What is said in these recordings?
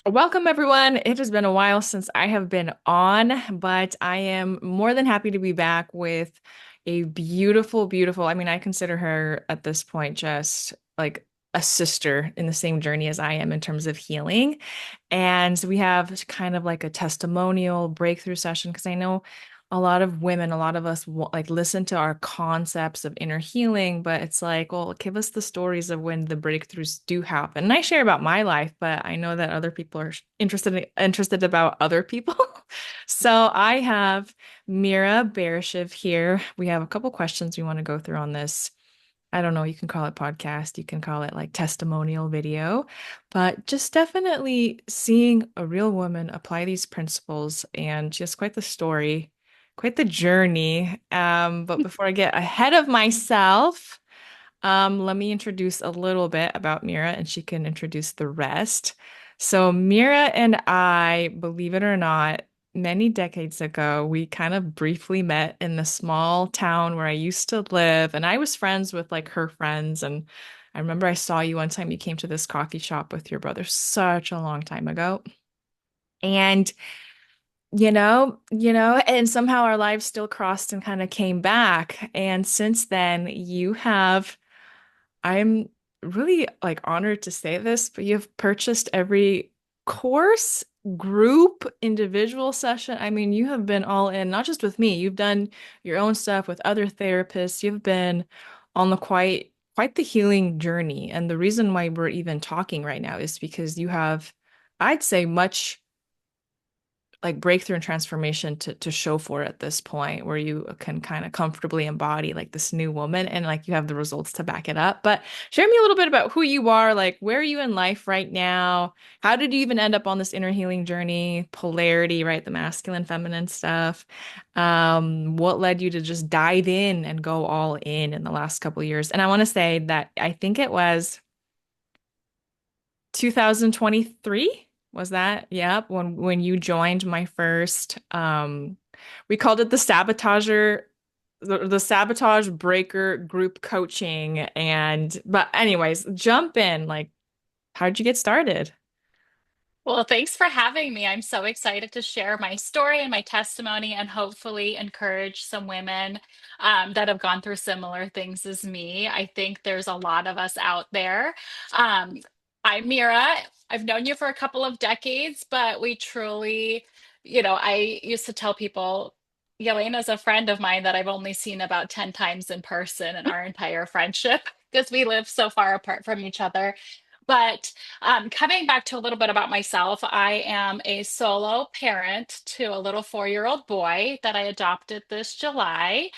Welcome, everyone. It has been a while since I have been on, but I am more than happy to be back with a beautiful, beautiful. I mean, I consider her at this point just like a sister in the same journey as I am in terms of healing. And we have kind of like a testimonial breakthrough session because I know a lot of women, a lot of us like listen to our concepts of inner healing, but it's like, well, give us the stories of when the breakthroughs do happen. And I share about my life, but I know that other people are interested about other people. So I have Mira Bereshiv here. We have a couple questions we want to go through on this. I don't know, you can call it podcast, you can call it like testimonial video, but just definitely seeing a real woman apply these principles and just quite the story, quite the journey. But before I get ahead of myself, let me introduce a little bit about Mira and she can introduce the rest. So, Mira and I, believe it or not, many decades ago, we kind of briefly met in the small town where I used to live, and I was friends with like her friends. And I remember I saw you one time you came to this coffee shop with your brother such a long time ago. And and somehow our lives still crossed and kind of came back. And since then, I'm really like honored to say this, but you've purchased every course, group, individual session. I mean, you have been all in, not just with me. You've done your own stuff with other therapists. You've been on the quite the healing journey. And the reason why we're even talking right now is because you have, I'd say, much like breakthrough and transformation to show for at this point where you can kind of comfortably embody like this new woman and like you have the results to back it up. But share me a little bit about who you are, like where are you in life right now? How did you even end up on this inner healing journey? Polarity, right? The masculine, feminine stuff. What led you to just dive in and go all in the last couple of years? And I want to say that I think it was 2023, was that? Yep, when you joined my first we called it the sabotage breaker group coaching. And but anyways, jump in, like how'd you get started? Well, thanks for having me. I'm so excited to share my story and my testimony and hopefully encourage some women that have gone through similar things as me. I think there's a lot of us out there. Um, I'm Mira. I've known you for a couple of decades, but we truly, I used to tell people, Yelena's a friend of mine that I've only seen about 10 times in person in our entire friendship because we live so far apart from each other. But coming back to a little bit about myself, I am a solo parent to a little 4-year-old boy that I adopted this July.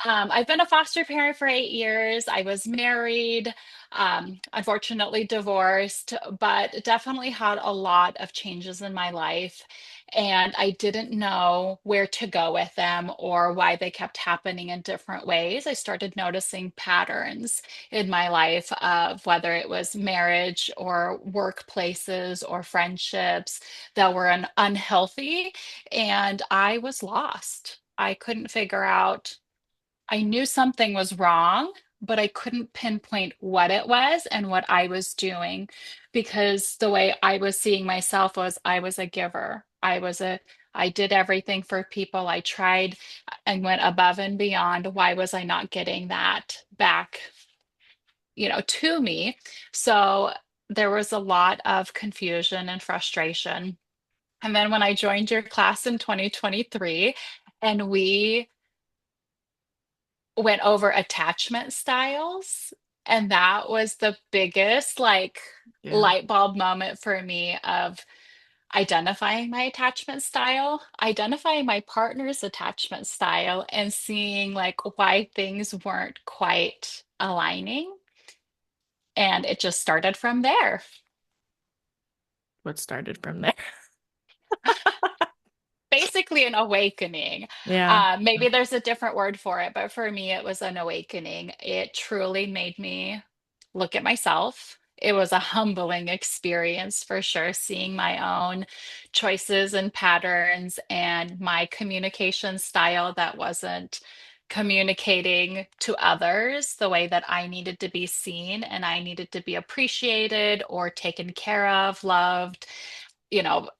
I've been a foster parent for 8 years. I was married, unfortunately divorced, but definitely had a lot of changes in my life. And I didn't know where to go with them or why they kept happening in different ways. I started noticing patterns in my life of whether it was marriage or workplaces or friendships that were unhealthy. And I was lost. I couldn't figure out, I knew something was wrong, but I couldn't pinpoint what it was and what I was doing because the way I was seeing myself was I was a giver. I did everything for people. I tried and went above and beyond. Why was I not getting that back, to me? So there was a lot of confusion and frustration. And then when I joined your class in 2023 and we went over attachment styles, and that was the biggest like Yeah. light bulb moment for me of identifying my attachment style, identifying my partner's attachment style, and seeing like why things weren't quite aligning. And it just started from there. What started from there? Basically an awakening. Yeah. Maybe there's a different word for it, but for me, it was an awakening. It truly made me look at myself. It was a humbling experience for sure, seeing my own choices and patterns and my communication style that wasn't communicating to others the way that I needed to be seen and I needed to be appreciated or taken care of, loved.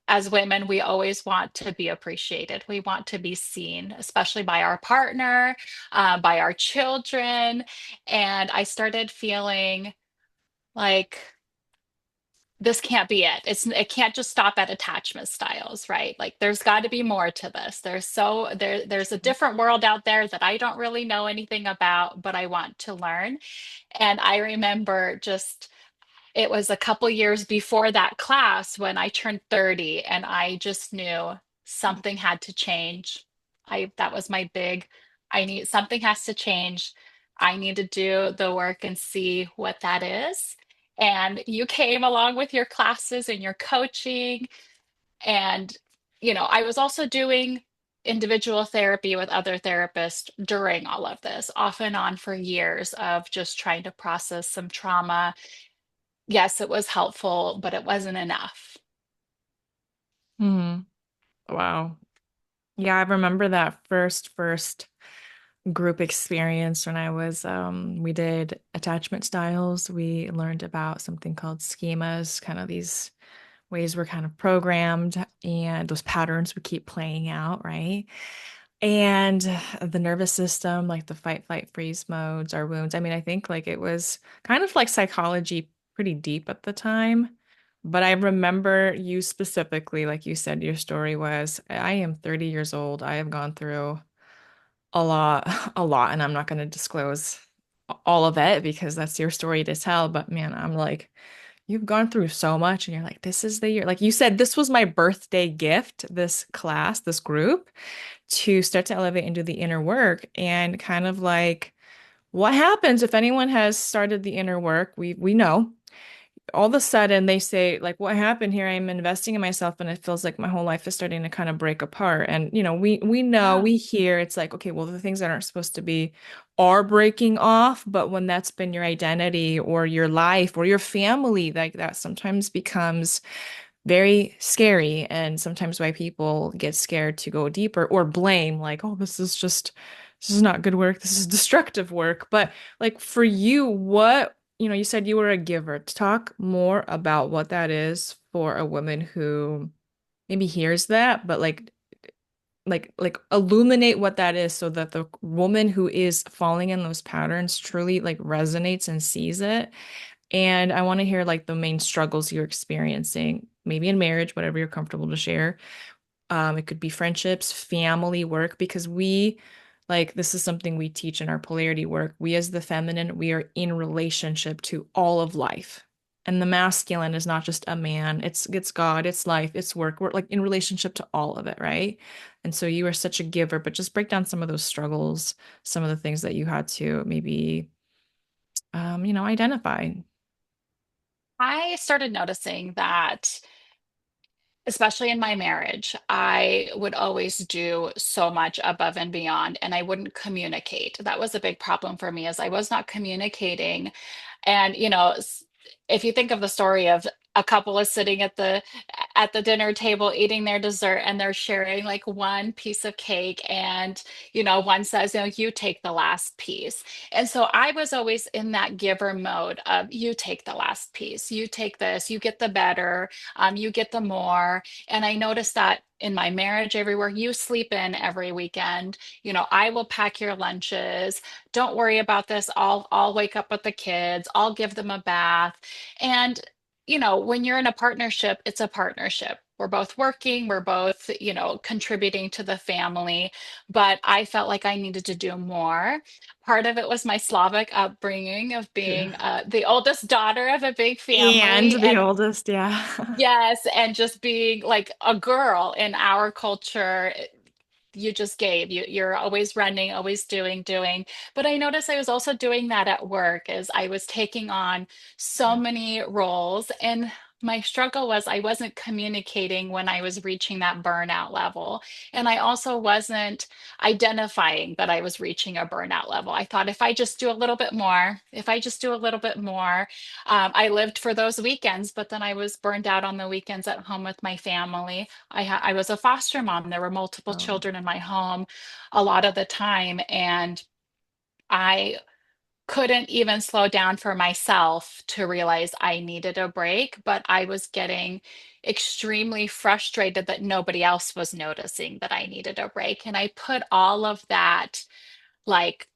as women, we always want to be appreciated. We want to be seen, especially by our partner, by our children. And I started feeling like this can't be it. It can't just stop at attachment styles, right? Like there's got to be more to this. There's a different world out there that I don't really know anything about, but I want to learn. And I remember just it was a couple years before that class when I turned 30 and I just knew something had to change. That was my big, I need something has to change. I need to do the work and see what that is. And you came along with your classes and your coaching. And, I was also doing individual therapy with other therapists during all of this, off and on for years of just trying to process some trauma. Yes, it was helpful, but it wasn't enough. Hmm. Wow. Yeah, I remember that first group experience when I was we did attachment styles. We learned about something called schemas, kind of these ways we're kind of programmed and those patterns we keep playing out, right? And the nervous system, like the fight, flight, freeze modes, our wounds. I mean, I think like it was kind of like psychology pretty deep at the time. But I remember you specifically, like you said, your story was, I am 30 years old. I have gone through a lot, a lot, and I'm not going to disclose all of it because that's your story to tell. But man, I'm like, you've gone through so much, and you're like, this is the year. Like you said, this was my birthday gift, this class, this group, to start to elevate and do the inner work. And kind of like, what happens if anyone has started the inner work? We know all of a sudden they say like what happened here, I'm investing in myself and it feels like my whole life is starting to kind of break apart. And we know, Yeah. we hear it's like, okay, well, the things that aren't supposed to be are breaking off, but when that's been your identity or your life or your family, like that sometimes becomes very scary, and sometimes why people get scared to go deeper or blame like, oh, this is not good work, this is destructive work. But like for you, what, you said you were a giver. Talk more about what that is for a woman who maybe hears that, but like illuminate what that is so that the woman who is falling in those patterns truly like resonates and sees it. And I want to hear like the main struggles you're experiencing, maybe in marriage, whatever you're comfortable to share. It could be friendships, family, work, because this is something we teach in our polarity work. We as the feminine, we are in relationship to all of life. And the masculine is not just a man, it's God, it's life, it's work. We're like in relationship to all of it, right? And so you are such a giver, but just break down some of those struggles, some of the things that you had to maybe identify. I started noticing that, especially in my marriage, I would always do so much above and beyond, and I wouldn't communicate. That was a big problem for me, as I was not communicating. And, if you think of the story of a couple is sitting at the dinner table eating their dessert and they're sharing like one piece of cake, and one says, you take the last piece. And so I was always in that giver mode of, you take the last piece, you take this, you get the better, you get the more. And I noticed that in my marriage, everywhere, you sleep in every weekend, I will pack your lunches, don't worry about this, I'll wake up with the kids, I'll give them a bath. And when you're in a partnership, it's a partnership. We're both working, we're both, contributing to the family, but I felt like I needed to do more. Part of it was my Slavic upbringing of being the oldest daughter of a big And family. the And oldest, yeah. yes, and just being like a girl in our culture, you just gave. You're always running, always doing. But I noticed I was also doing that at work as I was taking on so Yeah. many roles. And my struggle was I wasn't communicating when I was reaching that burnout level. And I also wasn't identifying that I was reaching a burnout level. I thought if I just do a little bit more, if I just do a little bit more, I lived for those weekends, but then I was burned out on the weekends at home with my family. I was a foster mom. There were multiple Oh, children in my home a lot of the time, and I couldn't even slow down for myself to realize I needed a break, but I was getting extremely frustrated that nobody else was noticing that I needed a break. And I put all of that, like,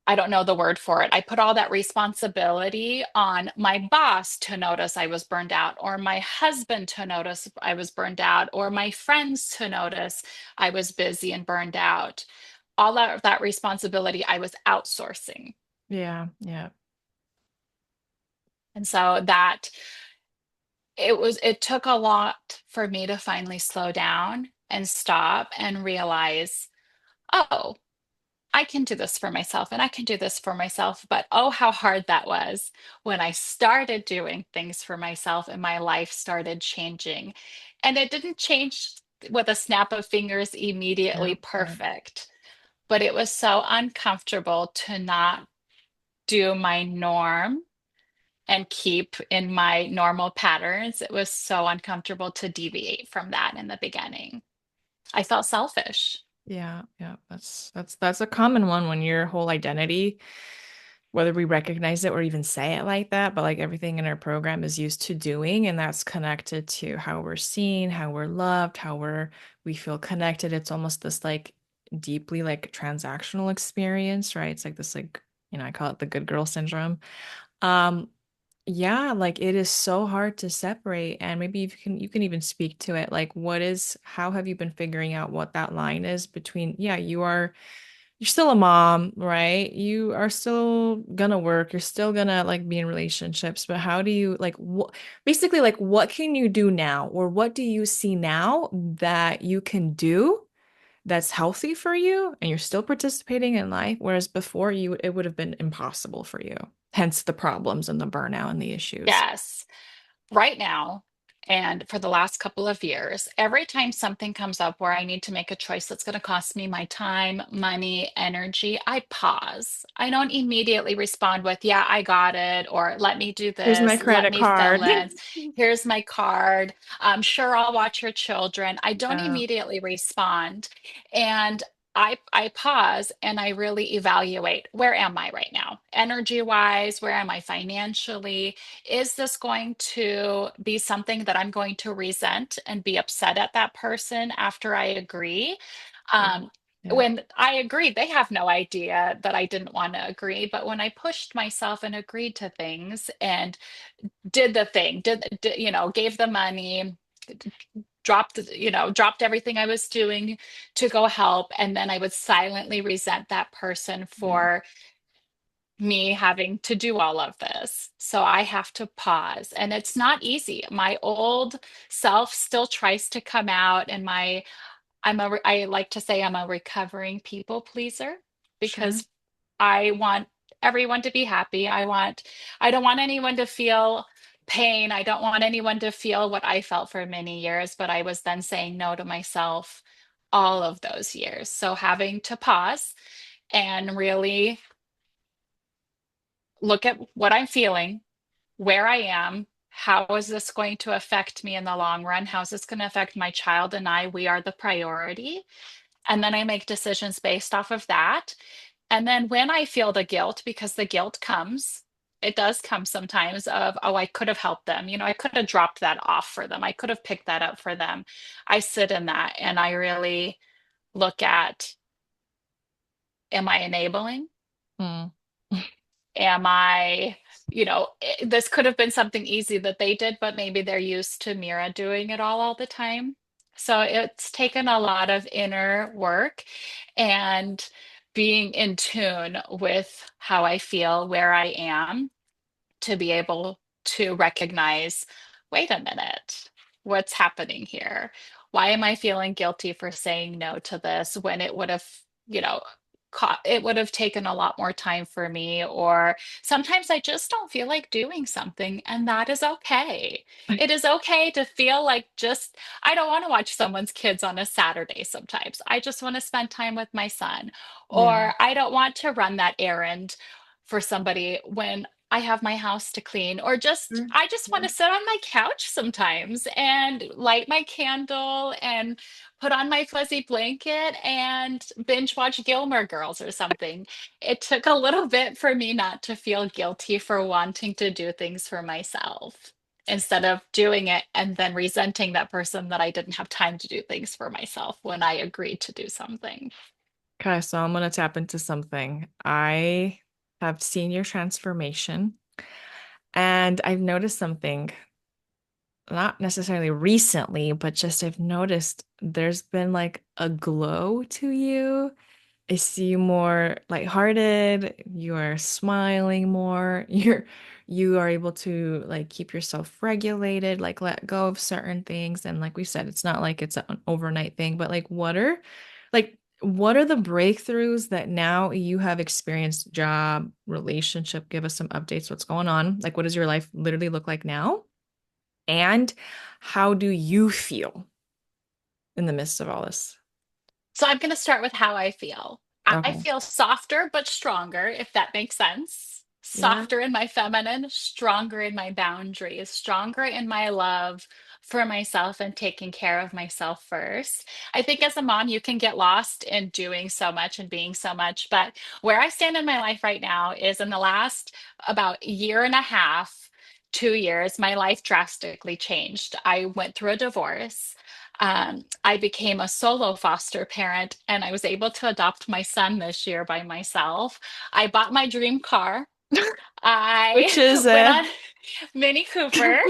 I don't know the word for it. I put all that responsibility on my boss to notice I was burned out, or my husband to notice I was burned out, or my friends to notice I was busy and burned out. All of that responsibility I was outsourcing. Yeah, yeah, And so that it took a lot for me to finally slow down and stop and realize, oh, I can do this for myself and I can do this for myself. But oh, how hard that was when I started doing things for myself and my life started changing. And it didn't change with a snap of fingers yeah, immediately right. perfect, but it was so uncomfortable to not do my norm and keep in my normal patterns. It was so uncomfortable to deviate from that in the beginning. I felt selfish. Yeah, yeah. That's a common one when your whole identity, whether we recognize it or even say it like that, but like everything in our program is used to doing, and that's connected to how we're seen, how we're loved, we feel connected. It's almost this like deeply like transactional experience, right? It's like this like, I call it the good girl syndrome. Um, yeah, like it is so hard to separate, and maybe you can even speak to it. Like how have you been figuring out what that line is between, yeah, you're still a mom, right? You are still gonna work, you're still gonna like be in relationships, but how do you like what basically like what can you do now, or what do you see now that you can do that's healthy for you and you're still participating in life, whereas before it would have been impossible for you. Hence the problems and the burnout and the issues. Yes. Right now, and for the last couple of years, every time something comes up where I need to make a choice that's going to cost me my time, money, energy, I pause. I don't immediately respond with, yeah, I got it, or let me do Here's my this, let credit me fill card. in, here's my card, I'm sure I'll watch your children. I don't Yeah. immediately respond. And I pause and I really evaluate, where am I right now? Energy wise, where am I financially? Is this going to be something that I'm going to resent and be upset at that person after I agree? Yeah. Um, Yeah. when I agreed, they have no idea that I didn't want to agree. But when I pushed myself and agreed to things and did the thing, gave the money, dropped everything I was doing to go help, and then I would silently resent that person Yeah. for me having to do all of this. So I have to pause. And it's not easy. My old self still tries to come out, and I like to say I'm a recovering people pleaser Sure. because I want everyone to be happy. I don't want anyone to feel pain. I don't want anyone to feel what I felt for many years, but I was then saying no to myself all of those years. So having to pause and really look at what I'm feeling, where I am. How is this going to affect me in the long run? How is this going to affect my child and I? We are the priority. And then I make decisions based off of that. And then when I feel the guilt, because the guilt comes, it does come sometimes of, oh, I could have helped them. I could have dropped that off for them. I could have picked that up for them. I sit in that and I really look at, am I enabling? Mm. Am I, this could have been something easy that they did, but maybe they're used to Mira doing it all the time. So it's taken a lot of inner work and being in tune with how I feel, where I am, to be able to recognize, wait a minute, what's happening here? Why am I feeling guilty for saying no to this when it would have, you know, it would have taken a lot more time for me? Or sometimes I just don't feel like doing something, and that is okay. It is okay to feel like I don't want to watch someone's kids on a Saturday sometimes. I just want to spend time with my son. Yeah. Or I don't want to run that errand for somebody when I have my house to clean, or just Sure. I just want Yeah. to sit on my couch sometimes and light my candle and put on my fuzzy blanket and binge watch Gilmore Girls or something. It took a little bit for me not to feel guilty for wanting to do things for myself instead of doing it and then resenting that person that I didn't have time to do things for myself when I agreed to do something. Okay, so I'm gonna tap into something. I have seen your transformation, and I've noticed something, not necessarily recently, but just I've noticed there's been like a glow to you. I see you more lighthearted, you are smiling more, you are able to like keep yourself regulated, like let go of certain things. And like we said, it's not like it's an overnight thing, but what are the breakthroughs that now you have experienced, job, relationship? Give us some updates. What's going on? Like, what does your life literally look like now? And how do you feel in the midst of all this? So I'm going to start with how I feel. I Okay. feel softer but stronger, if that makes sense. Yeah. Softer in my feminine, stronger in my boundaries, stronger in my love for myself and taking care of myself first. I think as a mom, you can get lost in doing so much and being so much. But where I stand in my life right now is in the last about year and a half, 2 years, my life drastically changed. I went through a divorce. I became a solo foster parent and I was able to adopt my son this year by myself. I bought my dream car. I Which is went on Mini Cooper.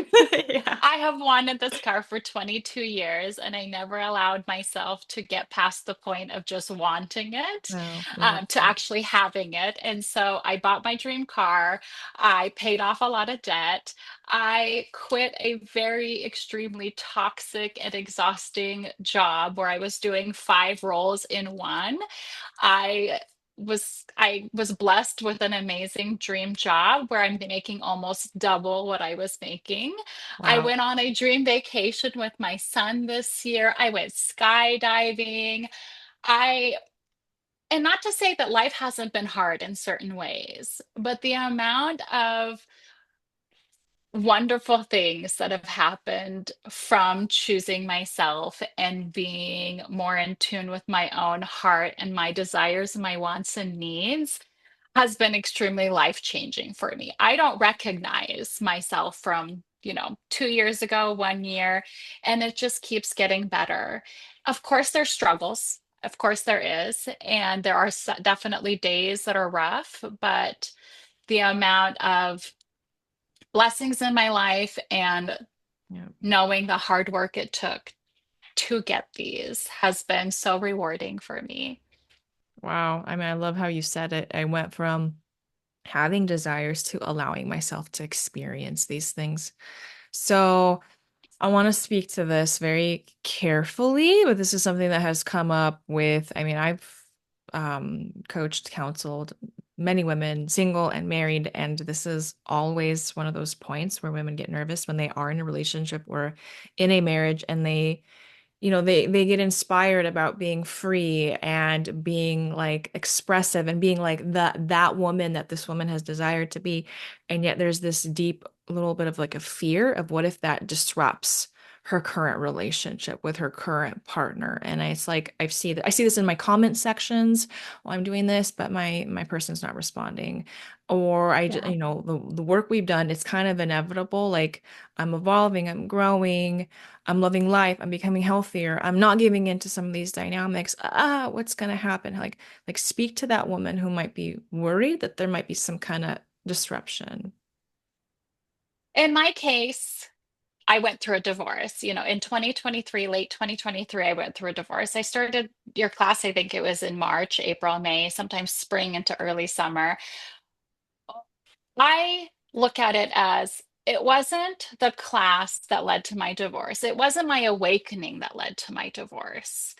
yeah. I have wanted this car for 22 years and I never allowed myself to get past the point of just wanting it, No, yeah. to actually having it. And so I bought my dream car. I paid off a lot of debt. I quit a very extremely toxic and exhausting job where I was doing 5 roles in one. I was blessed with an amazing dream job where I'm making almost double what I was making. I Wow. went on a dream vacation with my son this year. I went skydiving. I and not to say that life hasn't been hard in certain ways, but the amount of wonderful things that have happened from choosing myself and being more in tune with my own heart and my desires and my wants and needs has been extremely life changing for me. I don't recognize myself from, 2 years ago, 1 year, and it just keeps getting better. Of course, there's struggles. Of course, there is. And there are definitely days that are rough, but the amount of blessings in my life and Yeah. knowing the hard work it took to get these has been so rewarding for me. Wow. I mean, I love how you said it. I went from having desires to allowing myself to experience these things. So I want to speak to this very carefully, but this is something that has come up with, I mean, I've coached, counseled many women, single and married, and this is always one of those points where women get nervous when they are in a relationship or in a marriage and they get inspired about being free and being like expressive and being like that woman that this woman has desired to be, and yet there's this deep little bit of like a fear of what if that disrupts her current relationship with her current partner. And it's like I see this in my comment sections while I'm doing this, but my person's not responding, or I just Yeah. the work we've done, it's kind of inevitable. Like, I'm evolving, I'm growing, I'm loving life, I'm becoming healthier, I'm not giving into some of these dynamics. What's gonna happen? Like speak to that woman who might be worried that there might be some kind of disruption. In my case, I went through a divorce. In 2023, late 2023, I went through a divorce. I started your class, I think it was in March, April, May, sometimes spring into early summer. I look at it as it wasn't the class that led to my divorce. It wasn't my awakening that led to my divorce.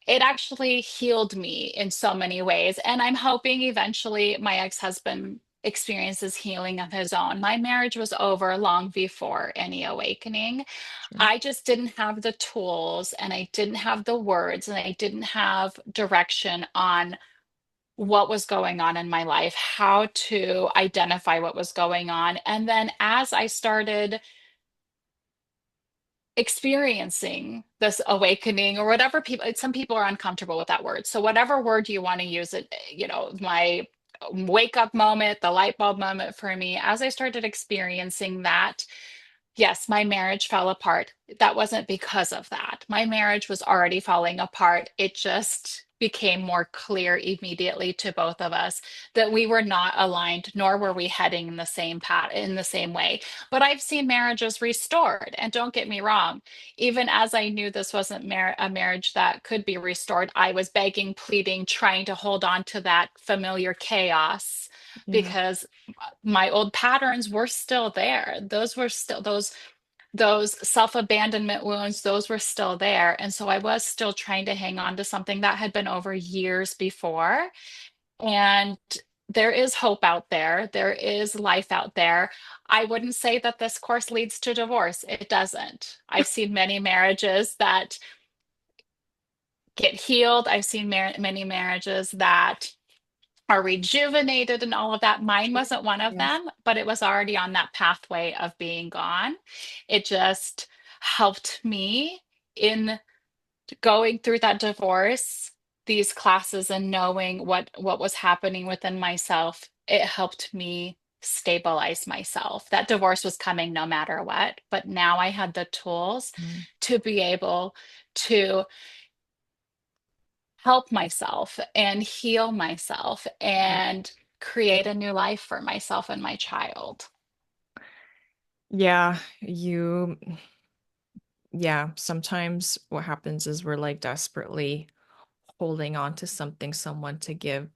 It actually healed me in so many ways. And I'm hoping eventually my ex-husband experiences healing of his own. My marriage was over long before any awakening. Sure. I just didn't have the tools and I didn't have the words and I didn't have direction on what was going on in my life, how to identify what was going on. And then as I started experiencing this awakening or whatever, people, some people are uncomfortable with that word, so whatever word you want to use it, my wake up moment, the light bulb moment for me, as I started experiencing that, yes, my marriage fell apart. That wasn't because of that. My marriage was already falling apart. It just became more clear immediately to both of us that we were not aligned, nor were we heading in the same path, in the same way. But I've seen marriages restored. And don't get me wrong, even as I knew this wasn't a marriage that could be restored, I was begging, pleading, trying to hold on to that familiar chaos Yeah. because my old patterns were still there. Those were still those self-abandonment wounds, those were still there. And so I was still trying to hang on to something that had been over years before. And there is hope out there. There is life out there. I wouldn't say that this course leads to divorce. It doesn't. I've seen many marriages that get healed. I've seen many marriages that are rejuvenated and all of that. Mine wasn't one of Yes. them, but it was already on that pathway of being gone. It just helped me in going through that divorce, these classes and knowing what was happening within myself. It helped me stabilize myself. That divorce was coming no matter what, but now I had the tools Mm. to be able to help myself and heal myself and create a new life for myself and my child. Yeah, yeah, sometimes what happens is we're like desperately holding on to something, someone to give.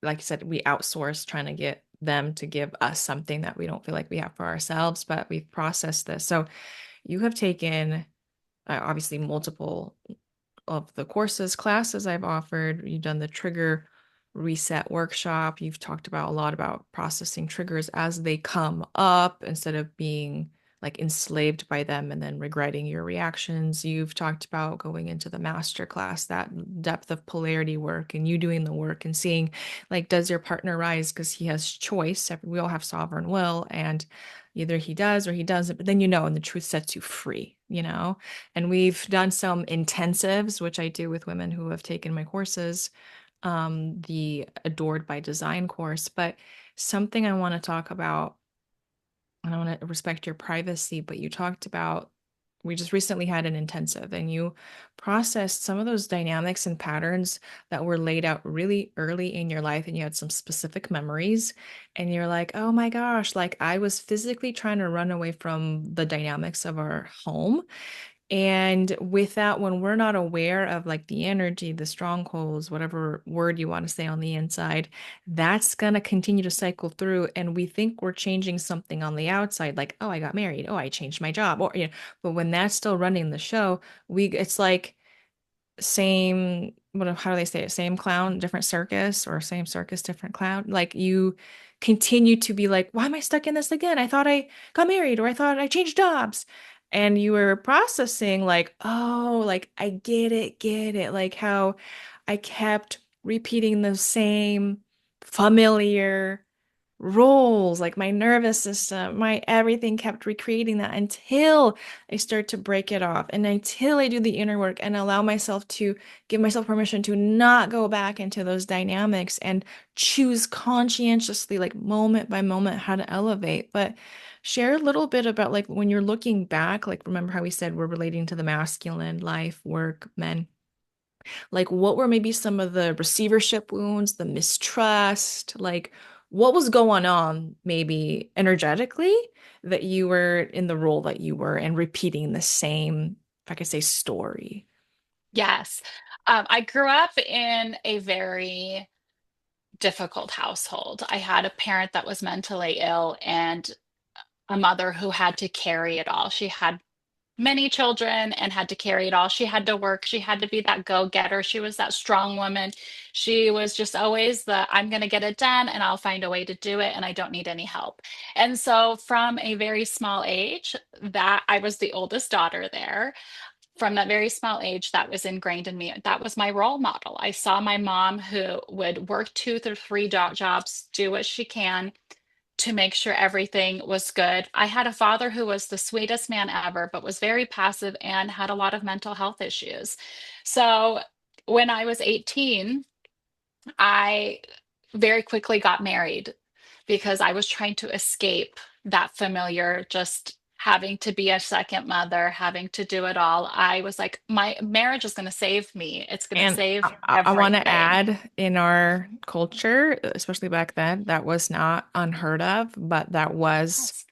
Like I said, we outsource trying to get them to give us something that we don't feel like we have for ourselves, but we've processed this. So you have taken obviously multiple of the courses, classes I've offered. You've done the trigger reset workshop. You've talked about a lot about processing triggers as they come up instead of being like enslaved by them and then regretting your reactions. You've talked about going into the master class, that depth of polarity work, and you doing the work and seeing like, does your partner rise because he has choice? We all have sovereign will, and either he does or he doesn't, but then and the truth sets you free, and we've done some intensives, which I do with women who have taken my courses, the Adored by Design course. But something I want to talk about, and I want to respect your privacy, but you talked about we just recently had an intensive and you processed some of those dynamics and patterns that were laid out really early in your life, and you had some specific memories, and you're like, oh my gosh, like I was physically trying to run away from the dynamics of our home, and with that, when we're not aware of like the energy, the strongholds, whatever word you want to say on the inside, that's going to continue to cycle through. And we think we're changing something on the outside, like, oh, I got married. Oh, I changed my job. But when that's still running the show, it's like, same how do they say it, same clown different circus, or same circus different clown. Like you continue to be like, why am I stuck in this again? I thought I got married, or I thought I changed jobs. And you were processing like, oh, like I get it, like how I kept repeating the same familiar roles, like my nervous system, my everything kept recreating that until I start to break it off, and until I do the inner work and allow myself to give myself permission to not go back into those dynamics and choose conscientiously, like moment by moment, how to elevate. But share a little bit about like when you're looking back, like remember how we said we're relating to the masculine life, work, men. Like, what were maybe some of the receivership wounds, the mistrust? Like, what was going on, maybe energetically, that you were in the role that you were and repeating the same, if I could say, story? Yes. I grew up in a very difficult household. I had a parent that was mentally ill and a mother who had to carry it all. She had many children and had to carry it all. She had to work. She had to be that go-getter. She was that strong woman. She was just always I'm going to get it done and I'll find a way to do it and I don't need any help. And so from a very small age, that I was the oldest daughter there. from that very small age, that was ingrained in me. That was my role model. I saw my mom who would work two to three jobs, do what she can to make sure everything was good. I had a father who was the sweetest man ever, but was very passive and had a lot of mental health issues. So when I was 18, I very quickly got married because I was trying to escape that familiar, just having to be a second mother, having to do it all. I was like, my marriage is going to save me. It's going to And save I want to everything. add in our culture, especially back then, that was not unheard of, but that was, Yes.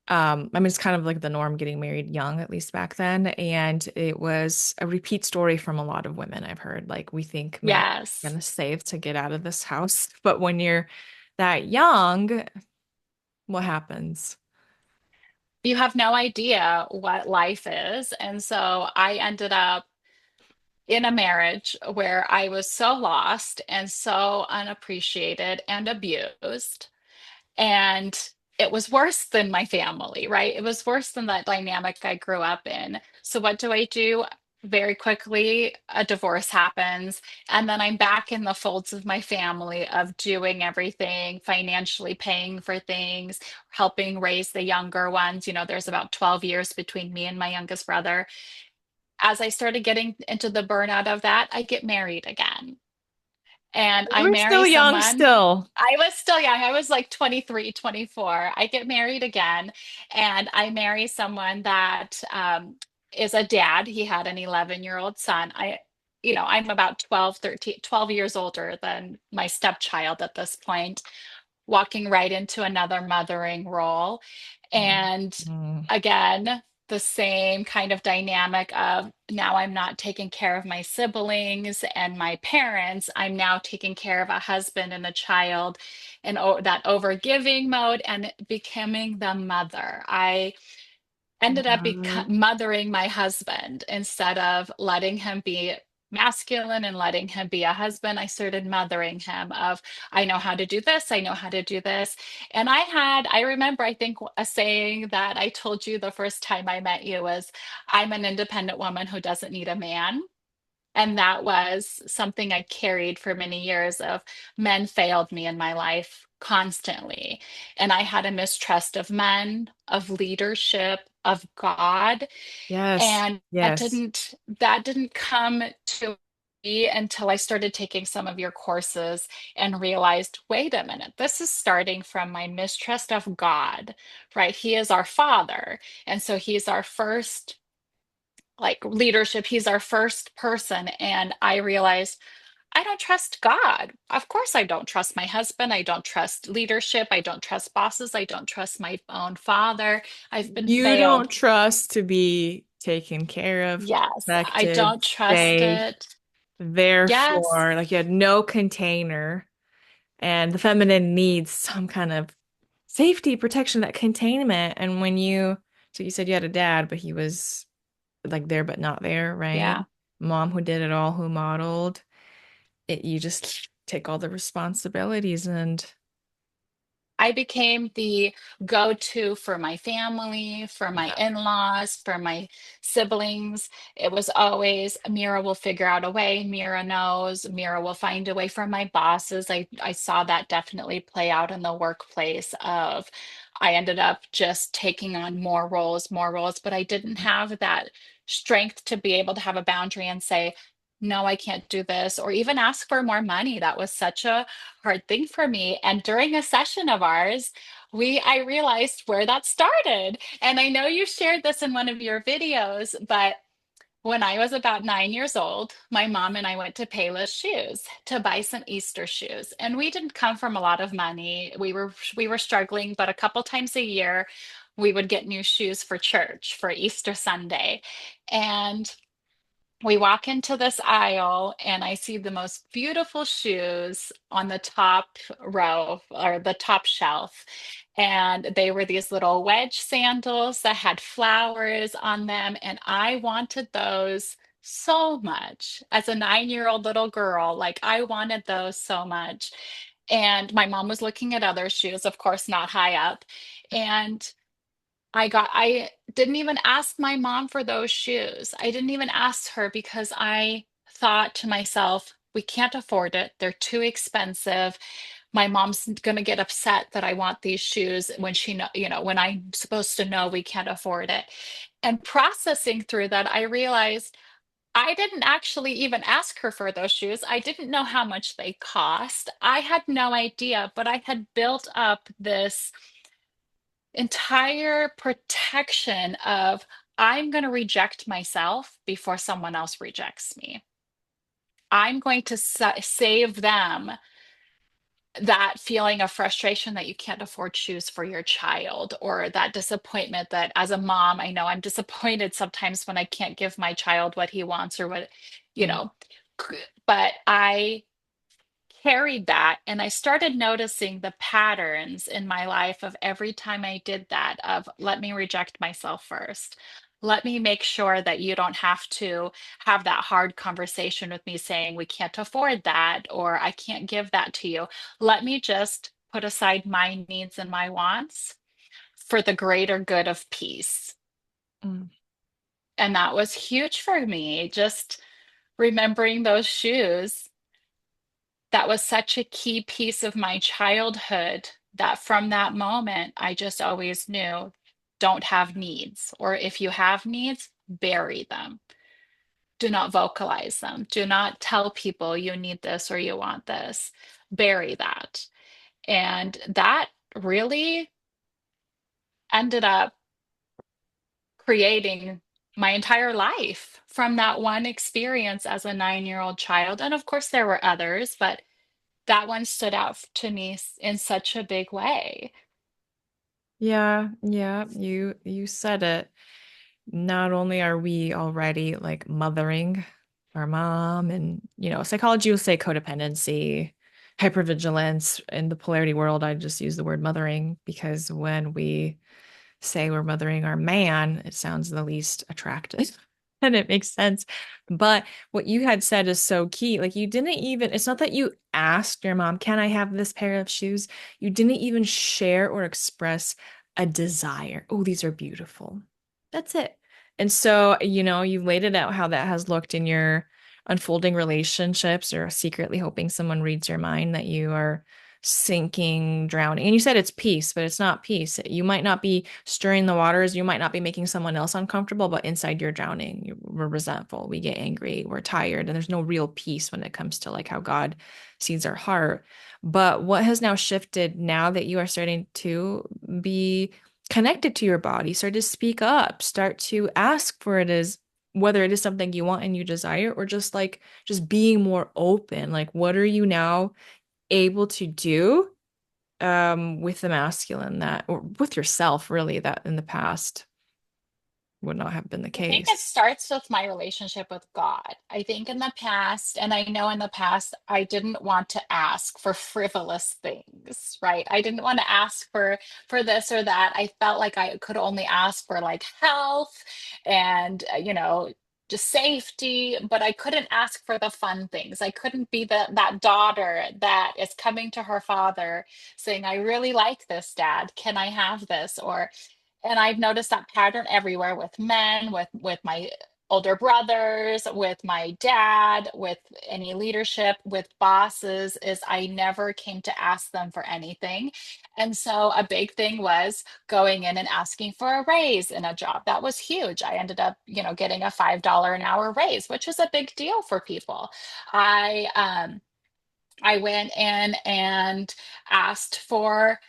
I mean, it's kind of like the norm getting married young, at least back then. And it was a repeat story from a lot of women I've heard. Like, we think, man, I'm Yes. gonna save to get out of this house. But when you're that young, what happens? You have no idea what life is. And so I ended up in a marriage where I was so lost and so unappreciated and abused. And it was worse than my family, right? It was worse than that dynamic I grew up in. So, what do I do? Very quickly, a divorce happens. And then I'm back in the folds of my family of doing everything, financially paying for things, helping raise the younger ones. You know, there's about 12 years between me and my youngest brother. As I started getting into the burnout of that, I get married again and You I were marry still young someone. still. I was still young. I was like 23, 24. I get married again and I marry someone that is a dad. He had an 11-year-old son. I'm about 12, 13, 12 years older than my stepchild at this point, walking right into another mothering role. And Mm. again, the same kind of dynamic of now I'm not taking care of my siblings and my parents. I'm now taking care of a husband and a child and that overgiving mode and becoming the mother. I ended up Wow. mothering my husband instead of letting him be masculine and letting him be a husband. I started mothering him of, I know how to do this, I know how to do this. And I remember, I think a saying that I told you the first time I met you was, I'm an independent woman who doesn't need a man. And that was something I carried for many years of men failed me in my life constantly. And I had a mistrust of men, of leadership, of God. Yes. And Yes. that didn't come to me until I started taking some of your courses and realized, wait a minute, this is starting from my mistrust of God, right? He is our father. And so he's our first like leadership. He's our first person. And I realized I don't trust God. Of course, I don't trust my husband. I don't trust leadership. I don't trust bosses. I don't trust my own father. I've been You failed. don't trust to be taken care of, Yes, I protected, don't trust safe. it. Yes. Therefore, like you had no container, and the feminine needs some kind of safety, protection, that containment. And so you said you had a dad, but he was like there but not there, right? Yeah. Mom who did it all, who modeled it. You just take all the responsibilities and I became the go-to for my family, for my yeah. in-laws, for my siblings. It was always Mira will figure out a way. Mira knows. Mira will find a way for my bosses. I saw that definitely play out in the workplace of I ended up just taking on more roles, but I didn't have that strength to be able to have a boundary and say, no, I can't do this, or even ask for more money. That was such a hard thing for me. And during a session of ours, I realized where that started. And I know you shared this in one of your videos, but when I was about 9 years old, my mom and I went to Payless Shoes to buy some Easter shoes. And we didn't come from a lot of money. We were struggling, but a couple times a year we would get new shoes for church for Easter Sunday. And we walk into this aisle and I see the most beautiful shoes on the top row or the top shelf. And they were these little wedge sandals that had flowers on them. And I wanted those so much as a 9-year-old little girl. Like, I wanted those so much. And my mom was looking at other shoes, of course, not high up. And I didn't even ask my mom for those shoes. I didn't even ask her because I thought to myself, we can't afford it. They're too expensive. My mom's going to get upset that I want these shoes when she know, when I'm supposed to know we can't afford it. And processing through that, I realized I didn't actually even ask her for those shoes. I didn't know how much they cost. I had no idea, but I had built up this entire protection of I'm going to reject myself before someone else rejects me. I'm going to save them that feeling of frustration that you can't afford shoes for your child, or that disappointment that as a mom, I know I'm disappointed sometimes when I can't give my child what he wants or what, you Mm, know, but I carried that and I started noticing the patterns in my life of every time I did that of let me reject myself first. Let me make sure that you don't have to have that hard conversation with me saying we can't afford that or I can't give that to you. Let me just put aside my needs and my wants for the greater good of peace. mm. And that was huge for me, just remembering those shoes. That was such a key piece of my childhood that from that moment, I just always knew don't have needs. Or if you have needs, bury them. Do not vocalize them. Do not tell people you need this or you want this. Bury that. And that really ended up creating my entire life from that one experience as a 9-year-old child. And of course, there were others, but that one stood out to me in such a big way. Yeah, yeah, you said it. Not only are we already like mothering our mom, and psychology will say codependency, hypervigilance. In the polarity world, I just use the word mothering because when we say we're mothering our man, it sounds the least attractive. And it makes sense. But what you had said is so key. Like, you didn't even, it's not that you asked your mom, can I have this pair of shoes? You didn't even share or express a desire. Oh, these are beautiful. That's it. And so, you've laid it out how that has looked in your unfolding relationships, or secretly hoping someone reads your mind, that you are sinking, drowning. And you said it's peace, but it's not peace. You might not be stirring the waters. You might not be making someone else uncomfortable, but inside you're drowning. We're resentful. We get angry. We're tired. And there's no real peace when it comes to like how God sees our heart. But what has now shifted now that you are starting to be connected to your body, start to speak up, start to ask for it is whether it is something you want and you desire, or just being more open. Like, what are you now able to do with the masculine, that, or with yourself, really, that in the past would not have been the I think it case? starts with my relationship with God. I think in the past, and I know in the past, I didn't want to ask for frivolous things, right? I didn't want to ask for this or that. I felt like I could only ask for like health and just safety, but I couldn't ask for the fun things. I couldn't be that daughter that is coming to her father saying, "I really like this, dad. Can I have this?" Or and I've noticed that pattern everywhere with men, with my older brothers, with my dad, with any leadership, with bosses, is I never came to ask them for anything. And so a big thing was going in and asking for a raise in a job. That was huge. I ended up, getting a $5 an hour raise, which is a big deal for people. I went in and asked for,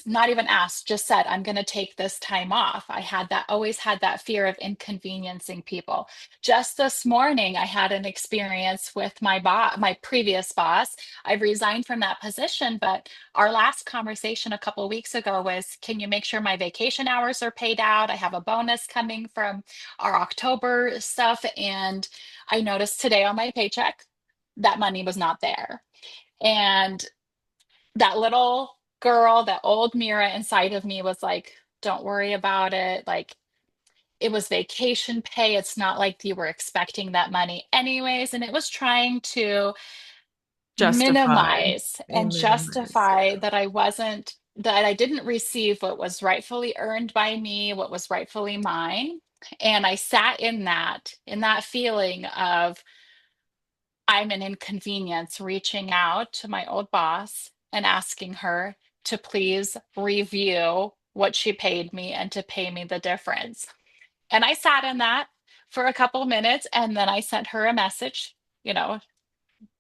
not even asked, just said, I'm going to take this time off. I had that, always had that fear of inconveniencing people. Just this morning, I had an experience with my previous boss. I've resigned from that position, but our last conversation a couple of weeks ago was, can you make sure my vacation hours are paid out? I have a bonus coming from our October stuff. And I noticed today on my paycheck that money was not there. And that little girl, that old Mira inside of me was like, don't worry about it. Like, it was vacation pay. It's not like you were expecting that money anyways. And it was trying to Justify. minimize They and minimize, justify yeah. that I wasn't. that I didn't receive what was rightfully earned by me, what was rightfully mine. And I sat in that feeling of I'm an inconvenience, reaching out to my old boss and asking her to please review what she paid me and to pay me the difference. And I sat in that for a couple of minutes and then I sent her a message, you know,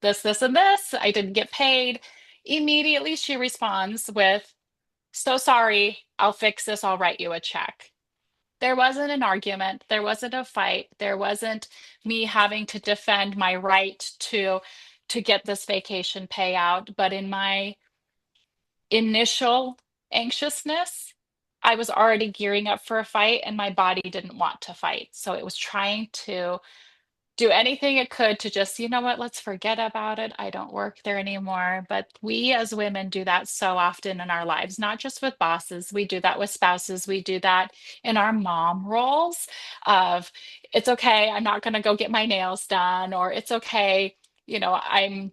this, and this. I didn't get paid. Immediately she responds with, so sorry, I'll fix this. I'll write you a check. There wasn't an argument. There wasn't a fight. There wasn't me having to defend my right to get this vacation payout. But in my initial anxiousness, I was already gearing up for a fight and my body didn't want to fight. So it was trying to do anything it could to just, you know what, let's forget about it. I don't work there anymore. But we as women do that so often in our lives, not just with bosses. We do that with spouses. We do that in our mom roles of it's okay, I'm not going to go get my nails done, or it's okay, you know, I'm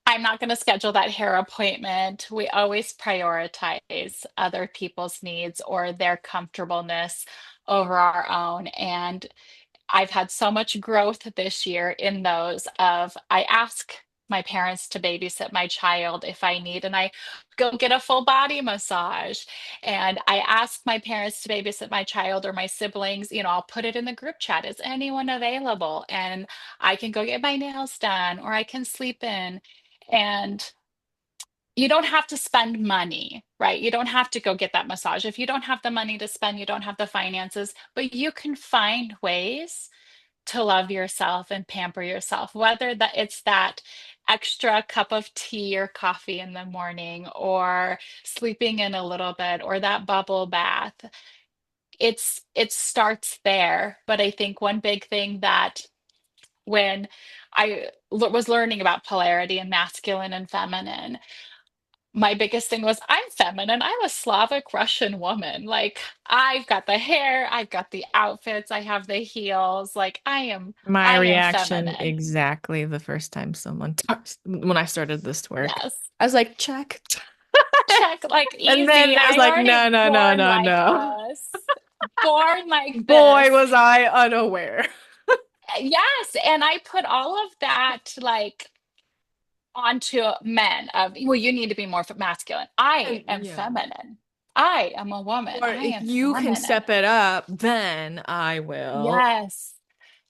not going to schedule that hair appointment. We always prioritize other people's needs or their comfortableness over our own. And I've had so much growth this year in those of I ask my parents to babysit my child if I need, and I go get a full body massage. And I ask my parents to babysit my child or my siblings, you know, I'll put it in the group chat. Is anyone available? And I can go get my nails done or I can sleep in. And you don't have to spend money, right? You don't have to go get that massage. If you don't have the money to spend, you don't have the finances, but you can find ways to love yourself and pamper yourself, whether that it's that extra cup of tea or coffee in the morning or sleeping in a little bit or that bubble bath. It starts there. But I think one big thing that when was learning about polarity and masculine and feminine, my biggest thing was I'm feminine. I'm a Slavic Russian woman. Like I've got the hair, I've got the outfits, I have the heels. Like My I am reaction feminine. exactly the first time someone talks when I started this work. Yes. I was like, check. Check like And then easy. I was I'm like, already no, no, no, born no, like no. this. Born like Boy, this. was I unaware. Yes, and I put all of that like onto men of, well, you need to be more masculine. I And am yeah. feminine. I am a woman. Or I if am you can feminine. step it up, then I will. Yes.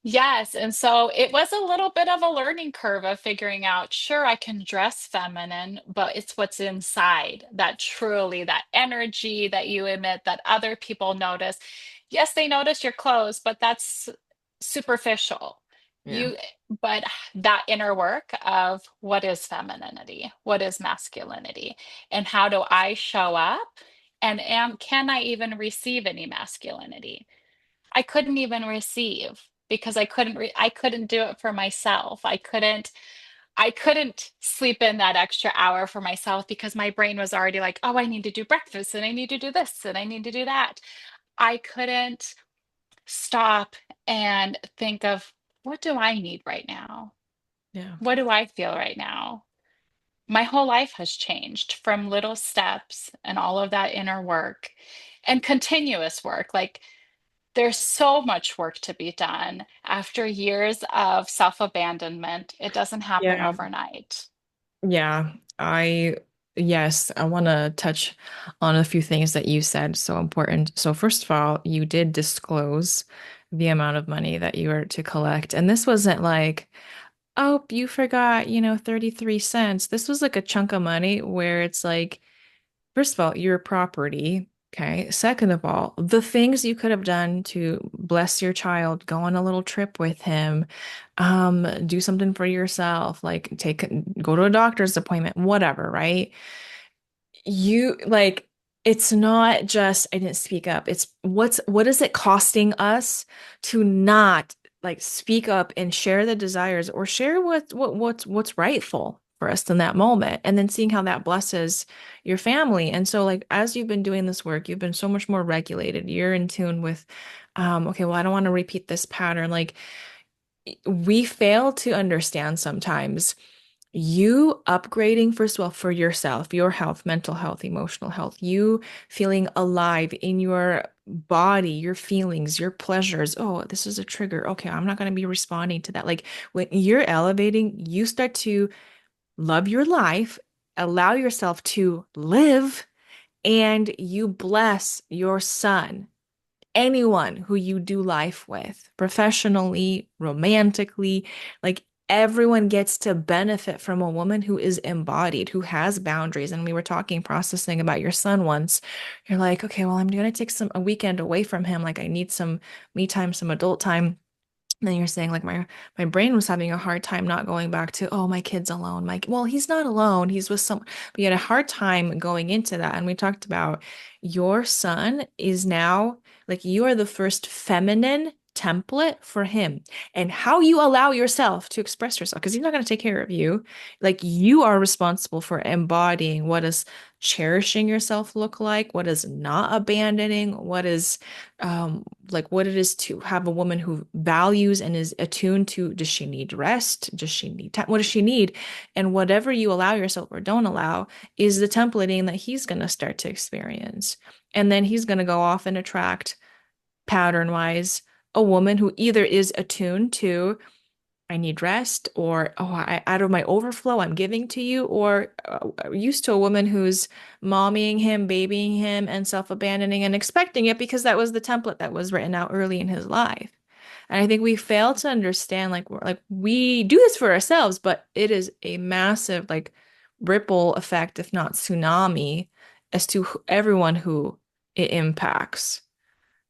Yes. And so it was a little bit of a learning curve of figuring out, sure, I can dress feminine, but it's what's inside that truly, that energy that you emit that other people notice. Yes, they notice your clothes, but that's superficial. Yeah. You, but that inner work of what is femininity, what is masculinity, and how do I show up? And can I even receive any masculinity? I couldn't even receive because I couldn't do it for myself. I couldn't sleep in that extra hour for myself because my brain was already like, "Oh, I need to do breakfast and I need to do this and I need to do that." I couldn't stop and think of what do I need right now? Yeah. What do I feel right now? My whole life has changed from little steps and all of that inner work and continuous work. Like there's so much work to be done after years of self-abandonment. It doesn't happen Yeah. overnight. Yeah. Yes, I want to touch on a few things that you said so important. So first of all, you did disclose the amount of money that you were to collect. And this wasn't like, oh, you forgot, 33 cents. This was like a chunk of money where it's like, first of all, your property. Okay. Second of all, the things you could have done to bless your child, go on a little trip with him, do something for yourself, like go to a doctor's appointment, whatever, right? You like it's not just I didn't speak up. It's what is it costing us to not like speak up and share the desires or share what's rightful for us in that moment and then seeing how that blesses your family. And so like as you've been doing this work, you've been so much more regulated. You're in tune with okay, well, I don't want to repeat this pattern. Like we fail to understand sometimes you upgrading, first of all, for yourself, your health, mental health, emotional health, you feeling alive in your body, your feelings, your pleasures. Oh, this is a trigger. Okay, I'm not going to be responding to that. Like when you're elevating, you start to love your life, allow yourself to live, and you bless your son, anyone who you do life with, professionally, romantically, like everyone gets to benefit from a woman who is embodied, who has boundaries. And we were talking, processing about your son once. You're like, okay, well, I'm gonna take a weekend away from him. Like I need some me time, some adult time. Then you're saying like my brain was having a hard time not going back to, oh, my kid's alone. Well, he's not alone. He's with some, but you had a hard time going into that. And we talked about your son is now like you are the first feminine template for him and how you allow yourself to express yourself because he's not going to take care of you. Like you are responsible for embodying what does cherishing yourself look like, what is not abandoning, what is like what it is to have a woman who values and is attuned to, does she need rest? Does she need time? What does she need? And whatever you allow yourself or don't allow is the templating that he's going to start to experience. And then he's going to go off and attract pattern wise a woman who either is attuned to I need rest, or oh, out of my overflow, I'm giving to you, or used to a woman who's mommying him, babying him, and self-abandoning and expecting it because that was the template that was written out early in his life. And I think we fail to understand, like we do this for ourselves, but it is a massive like ripple effect, if not tsunami, as to everyone who it impacts.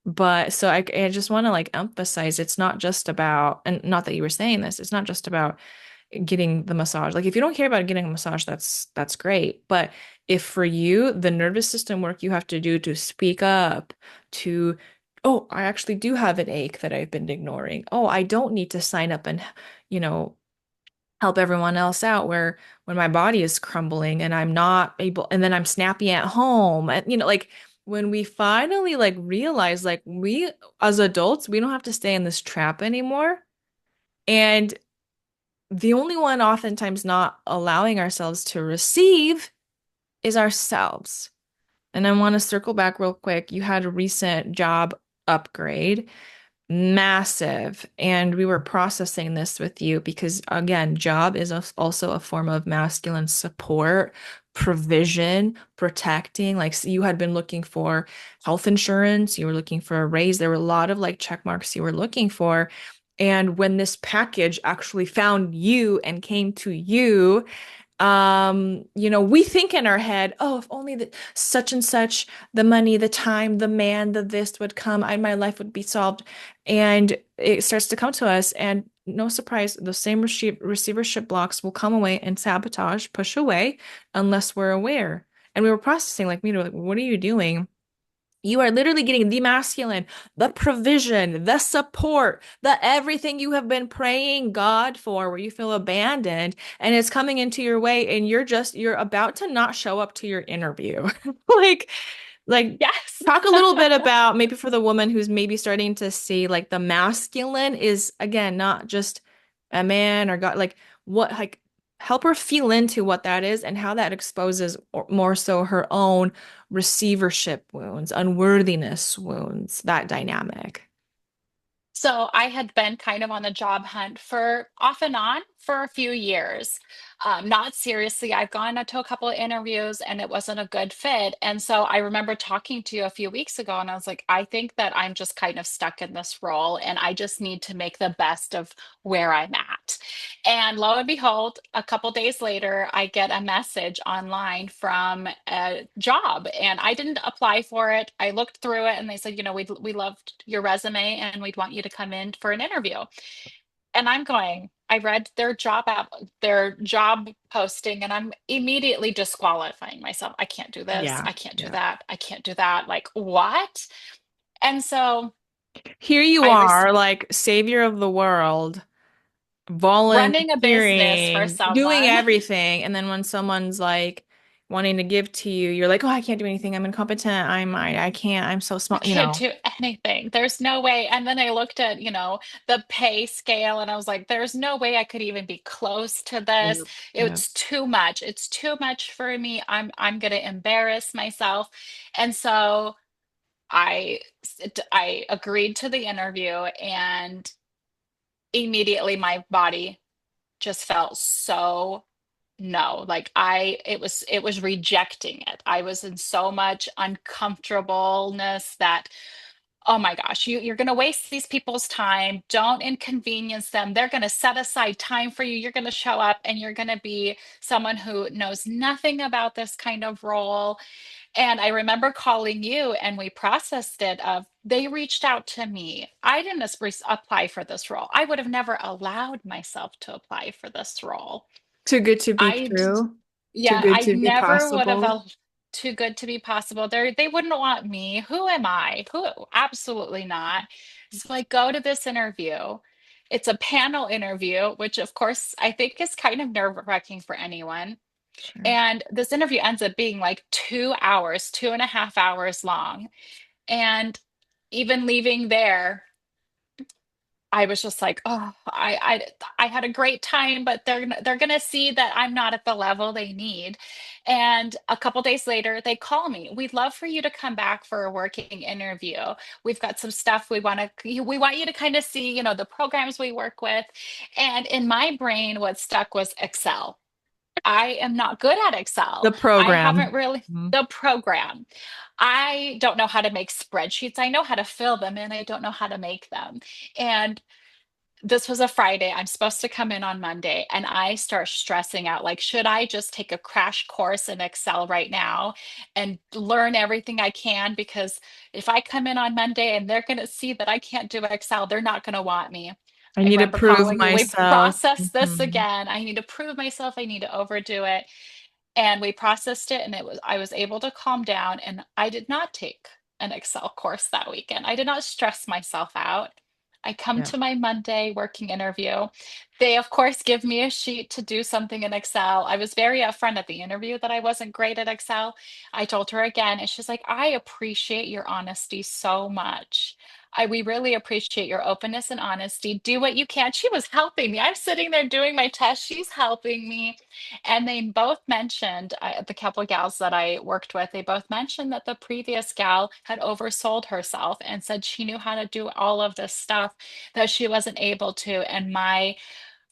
But so I just want to like emphasize it's not just about, and not that you were saying this, it's not just about getting the massage. Like if you don't care about getting a massage, that's great. But if for you, the nervous system work you have to do to speak up, to, oh, I actually do have an ache that I've been ignoring. Oh, I don't need to sign up and, you know, help everyone else out where when my body is crumbling and I'm not able and then I'm snappy at home and like when we finally like realize like we as adults we don't have to stay in this trap anymore and the only one oftentimes not allowing ourselves to receive is ourselves. And I want to circle back real quick. You had a recent job upgrade, massive. And we were processing this with you because, again, job is also a form of masculine support, provision, protecting. Like so you had been looking for health insurance, you were looking for a raise. There were a lot of like check marks you were looking for. And when this package actually found you and came to you, we think in our head, oh, if only the such and such, the money, the time, the man, the this would come, my life would be solved. And it starts to come to us, and no surprise, the same receivership blocks will come away and sabotage, push away, unless we're aware. And we were processing, like, Mira, like, what are you doing? You are literally getting the masculine, the provision, the support, the everything you have been praying God for, where you feel abandoned, and it's coming into your way, and you're about to not show up to your interview. Like, like, Yes. talk a little bit about maybe for the woman who's maybe starting to see like the masculine is again not just a man or God, like what like help her feel into what that is and how that exposes more so her own receivership wounds, unworthiness wounds, that dynamic. So I had been kind of on the job hunt for off and on for a few years. Not seriously. I've gone to a couple of interviews and it wasn't a good fit. And so I remember talking to you a few weeks ago and I was like, I think that I'm just kind of stuck in this role and I just need to make the best of where I'm at. And lo and behold, a couple days later, I get a message online from a job, and I didn't apply for it. I looked through it, and they said, we loved your resume, and we'd want you to come in for an interview. And I'm going, I read their job posting, and I'm immediately disqualifying myself. I can't do this. Yeah, I can't do yeah. that. I can't do that. Like, what? And so Here you I was are, like savior of the world, running a business for volunteering, doing someone. everything. And then when someone's like, wanting to give to you, you're like, oh, I can't do anything. I'm incompetent. I can't. I'm so I small, you can't know. do anything. There's no way. And then I looked at, the pay scale and I was like, there's no way I could even be close to this. Yep. Yep. It's too much. It's too much for me. I'm gonna embarrass myself. And so I agreed to the interview and immediately my body just felt so no, like it was rejecting it. I was in so much uncomfortableness that, oh my gosh, you're going to waste these people's time. Don't inconvenience them. They're going to set aside time for you. You're going to show up and you're going to be someone who knows nothing about this kind of role. And I remember calling you and we processed it of they reached out to me. I didn't apply for this role. I would have never allowed myself to apply for this role. Too good to be I true. Too yeah, good I to be never would have possible. too good to be possible. They wouldn't want me. Who am I? Who? Absolutely not. So I go to this interview. It's a panel interview, which of course I think is kind of nerve-wracking for anyone. Sure. And this interview ends up being like 2 hours, 2.5 hours long. And even leaving there, I was just like, oh, I had a great time, but they're gonna see that I'm not at the level they need. And a couple days later, they call me. We'd love for you to come back for a working interview. We've got some stuff we want you to kind of see, the programs we work with. And in my brain, what stuck was Excel. I am not good at The Excel. I haven't program. really Mhm. the program. I don't know how to make spreadsheets. I know how to fill them and I don't know how to make them. And this was a Friday. I'm supposed to come in on Monday, and I start stressing out like, should I just take a crash course in Excel right now and learn everything I can? Because if I come in on Monday and they're going to see that I can't do Excel, they're not going to want me. I I need to remember prove calling you. We myself. processed this Mhm. again. I need to prove myself. I need to overdo it. And we processed it, and I was able to calm down. And I did not take an Excel course that weekend. I did not stress myself out. I come Yeah. to my Monday working interview. They, of course, give me a sheet to do something in Excel. I was very upfront at the interview that I wasn't great at Excel. I told her again, and she's like, I appreciate your honesty so much. We really appreciate your openness and honesty. Do what you can. She was helping me. I'm sitting there doing my test. She's helping me. And they both mentioned, the couple gals that I worked with, they both mentioned that the previous gal had oversold herself and said she knew how to do all of this stuff that she wasn't able to. And my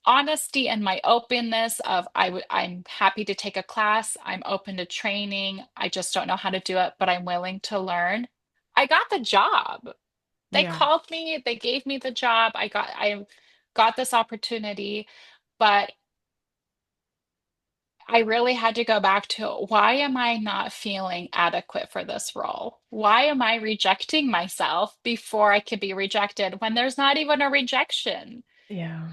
honesty and my openness of I'm happy to take a class, I'm open to training, I just don't know how to do it, but I'm willing to learn. I got the job. They Yeah. called me, they gave me the job. I got this opportunity, but I really had to go back to why am I not feeling adequate for this role? Why am I rejecting myself before I could be rejected when there's not even a rejection? Yeah.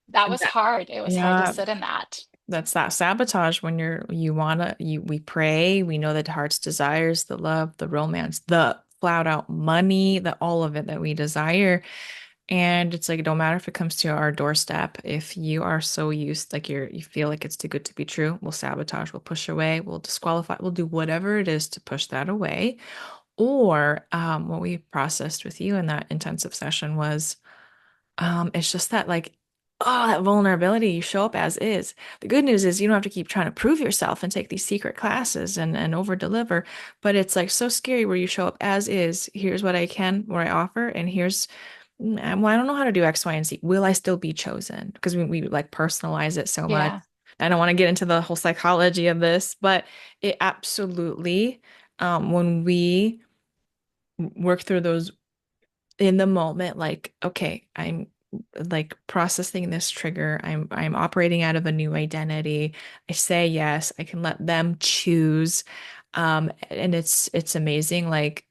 That And was hard. It was hard to yeah. sit in that. That's that sabotage when you wanna you we pray, we know that heart's desires, the love, the romance, the flat out money, the all of it that we desire. And it's like it don't matter if it comes to our doorstep. If you are so used, like you feel like it's too good to be true, we'll sabotage, we'll push away, we'll disqualify, we'll do whatever it is to push that away. Or what we processed with you in that intensive session was it's just that like, oh, that vulnerability, you show up as is. The good news is you don't have to keep trying to prove yourself and take these secret classes and over deliver. But it's like so scary where you show up as is. Here's what I can, what I offer, and here's well, I don't know how to do X, Y, and Z. Will I still be chosen? Because we like personalize it so much. Yeah. I don't want to get into the whole psychology of this, but it absolutely, when we work through those in the moment, like, okay, I'm like processing this trigger. I'm operating out of a new identity. I say yes, I can let them choose. And it's amazing. Like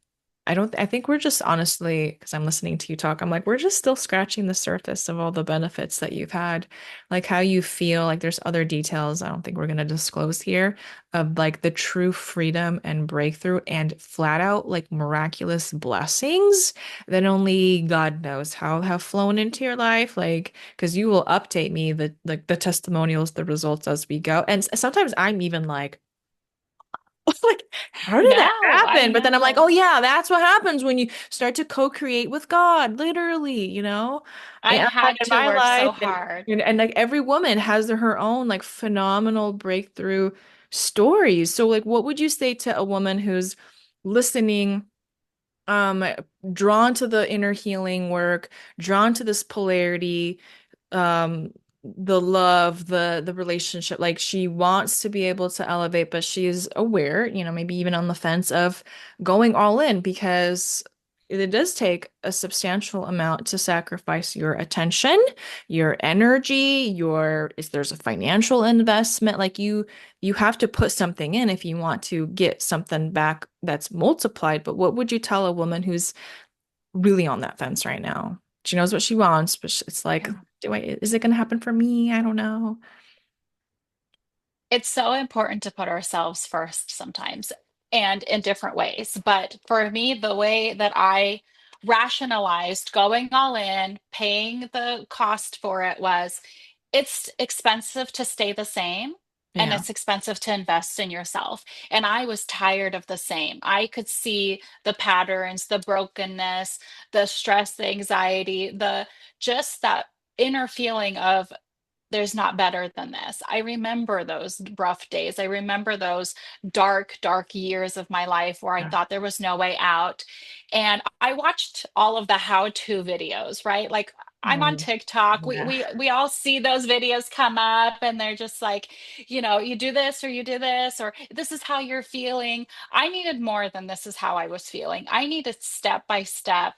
I think we're just honestly, because I'm listening to you talk, I'm like, we're just still scratching the surface of all the benefits that you've had, like how you feel, like there's other details I don't think we're gonna disclose here of like the true freedom and breakthrough and flat out like miraculous blessings that only God knows how have flown into your life. Like, because you will update me the testimonials, the results as we go. And sometimes I'm even like, Like, how did that No, I happen? But then I'm like, know. oh yeah, that's what happens when you start to co-create with God, literally, I had in to my work so life, hard. and like every woman has her own like phenomenal breakthrough stories. So like, what would you say to a woman who's listening, um, drawn to the inner healing work, drawn to this polarity, um the love, the relationship, like she wants to be able to elevate, but she is aware, maybe even on the fence of going all in, because it does take a substantial amount to sacrifice your attention, your energy, your if there's a financial investment, like you have to put something in if you want to get something back that's multiplied. But what would you tell a woman who's really on that fence right now? She knows what she wants, but it's like, Yeah. is it going to happen for me? I don't know. It's so important to put ourselves first sometimes and in different ways. But for me, the way that I rationalized going all in, paying the cost for it was it's expensive to stay the same. And Yeah. it's expensive to invest in yourself. And I was tired of the same. I could see the patterns, the brokenness, the stress, the anxiety, the just that inner feeling of there's not better than this. I remember those rough days. I remember those dark, dark years of my life where I Yeah. thought there was no way out. And I watched all of the how-to videos, right? Like I'm on Oh, TikTok. We yeah. we we all see those videos come up and they're just like, you do this or you do this or this is how you're feeling. I needed more than this is how I was feeling. I needed step by step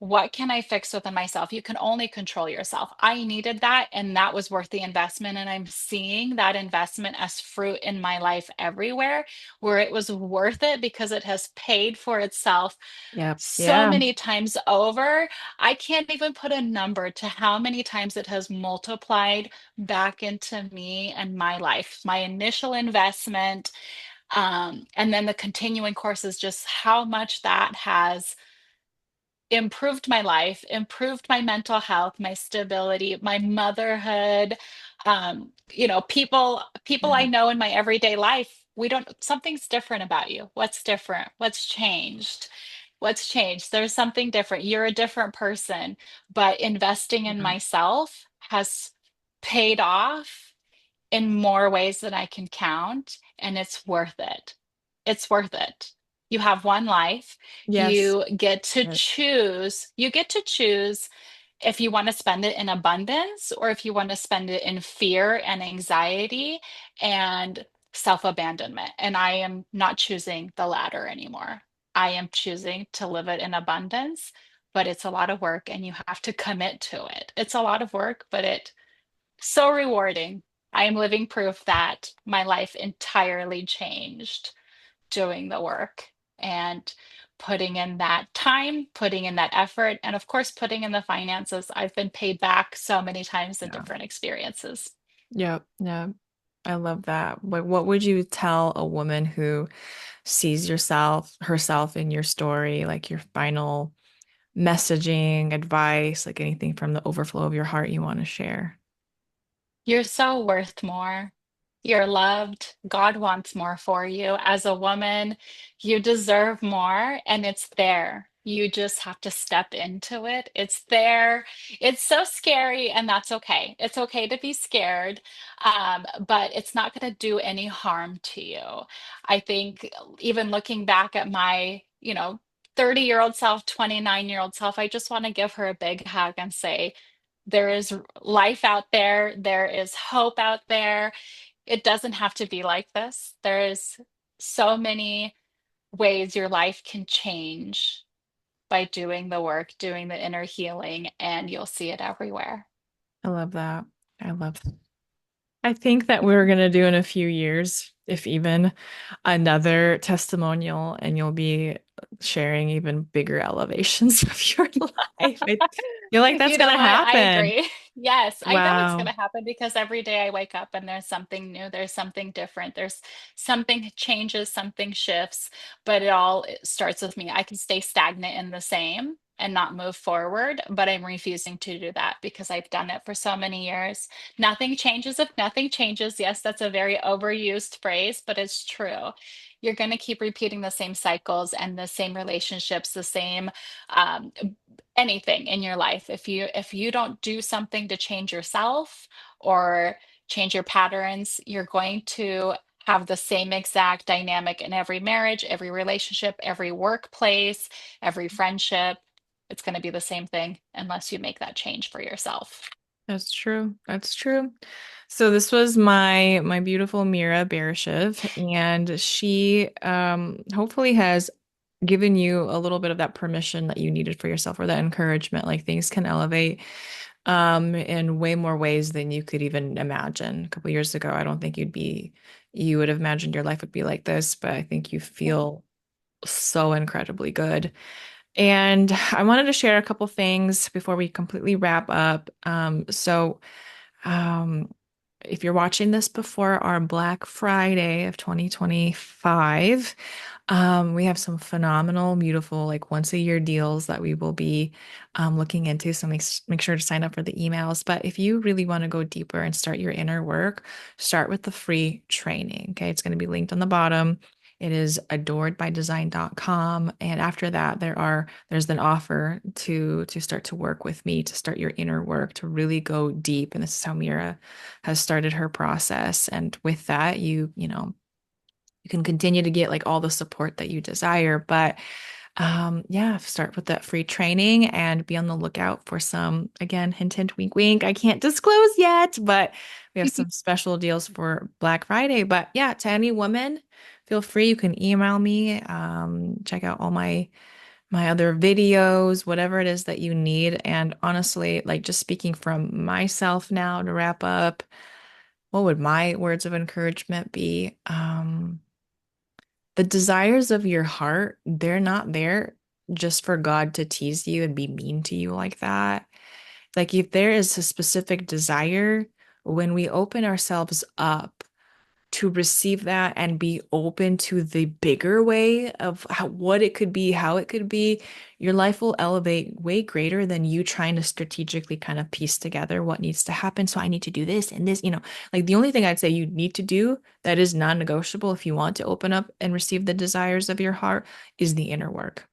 what can I fix within myself? You can only control yourself. I needed that, and that was worth the investment. And I'm seeing that investment as fruit in my life everywhere, where it was worth it because it has paid for itself Yep. so Yeah. many times over. I can't even put a number to how many times it has multiplied back into me and my life. My initial investment, and then the continuing course is just how much that has improved my life, improved my mental health, my stability, my motherhood. People I Yeah. know in my everyday life, we don't, something's different about you. What's different? What's changed? What's changed? There's something different. You're a different person, but investing in Yeah. myself has paid off in more ways than I can count, and it's worth it. It's worth it. You have one life. Yes. Yes. You get to choose if you want to spend it in abundance or if you want to spend it in fear and anxiety and self-abandonment. And I am not choosing the latter anymore. I am choosing to live it in abundance, but it's a lot of work and you have to commit to it. It's a lot of work, but it so rewarding. I am living proof that my life entirely changed doing the work and putting in that time, putting in that effort, and of course, putting in the finances. I've been paid back so many times in Yeah. different experiences. Yep. Yeah. I love that. Like, what would you tell a woman who sees herself in your story, like your final messaging, advice, like anything from the overflow of your heart you want to share? You're so worth more. You're loved. God wants more for you. As a woman, you deserve more, and it's there. You just have to step into it. It's there. It's so scary, and that's okay. It's okay to be scared, but it's not going to do any harm to you. I think even looking back at my, 30-year-old self, 29-year-old self, I just want to give her a big hug and say, there is life out there. There is hope out there. It doesn't have to be like this. There is so many ways your life can change by doing the work, doing the inner healing, and you'll see it everywhere. I love that. I love I think that we're going to do in a few years, if even, another testimonial, and you'll be sharing even bigger elevations of your life. I feel like that's You going know to what? I happen. agree. Yes, I know it's going Wow. to happen because every day I wake up and there's something new, there's something different, there's something changes, something shifts, but it starts with me. I can stay stagnant in the same. and not move forward. But I'm refusing to do that because I've done it for so many years. Nothing changes if nothing changes. Yes, that's a very overused phrase, but it's true. You're going to keep repeating the same cycles and the same relationships, the same um, anything in your life. If you don't do something to change yourself or change your patterns, you're going to have the same exact dynamic in every marriage, every relationship, every workplace, every friendship. It's going to be the same thing unless you make that change for yourself. That's true. That's true. So this was my beautiful Mira Bereshiv, and she hopefully has given you a little bit of that permission that you needed for yourself or that encouragement. Like things can elevate in way more ways than you could even imagine. A couple years ago, I don't think you would have imagined your life would be like this, but I think you feel so incredibly good. And I wanted to share a couple things before we completely wrap up. Um, if you're watching this before our Black Friday of 2025, we have some phenomenal, beautiful, like once a year deals that we will be looking into. So make sure to sign up for the emails. But if you really want to go deeper and start your inner work, start with the free training. Okay. It's going to be linked on the bottom. It is adoredbydesign.com. And after that, there's an offer to start to work with me, to start your inner work, to really go deep. And this is how Mira has started her process. And with that, you can continue to get like all the support that you desire. But yeah, start with that free training and be on the lookout for some, again, hint, hint, wink, wink. I can't disclose yet, but we have some special deals for Black Friday. But yeah, to any woman, feel free. You can email me, check out all my other videos, whatever it is that you need. And honestly, like just speaking from myself now to wrap up, what would my words of encouragement be? The desires of your heart, they're not there just for God to tease you and be mean to you like that. Like if there is a specific desire, when we open ourselves up to receive that and be open to the bigger way of what it could be, how it could be, your life will elevate way greater than you trying to strategically kind of piece together what needs to happen. So I need to do this and this, like the only thing I'd say you need to do that is non-negotiable if you want to open up and receive the desires of your heart is the inner work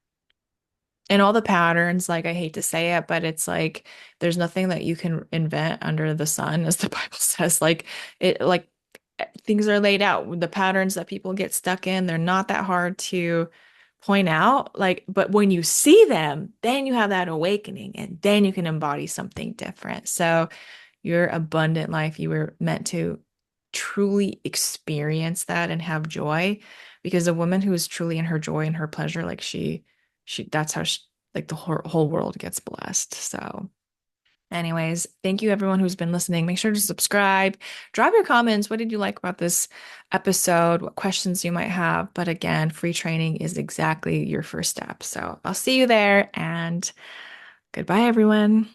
and all the patterns. Like I hate to say it, but it's like there's nothing that you can invent under the sun, as the Bible says. Like things are laid out. The patterns that people get stuck in, they're not that hard to point out. Like, but when you see them, then you have that awakening and then you can embody something different. So your abundant life, you were meant to truly experience that and have joy because a woman who is truly in her joy and her pleasure, like that's how like the whole world gets blessed. So anyways, thank you everyone who's been listening. Make sure to subscribe. Drop your comments. What did you like about this episode? What questions you might have? But again, free training is exactly your first step. So I'll see you there and goodbye, everyone.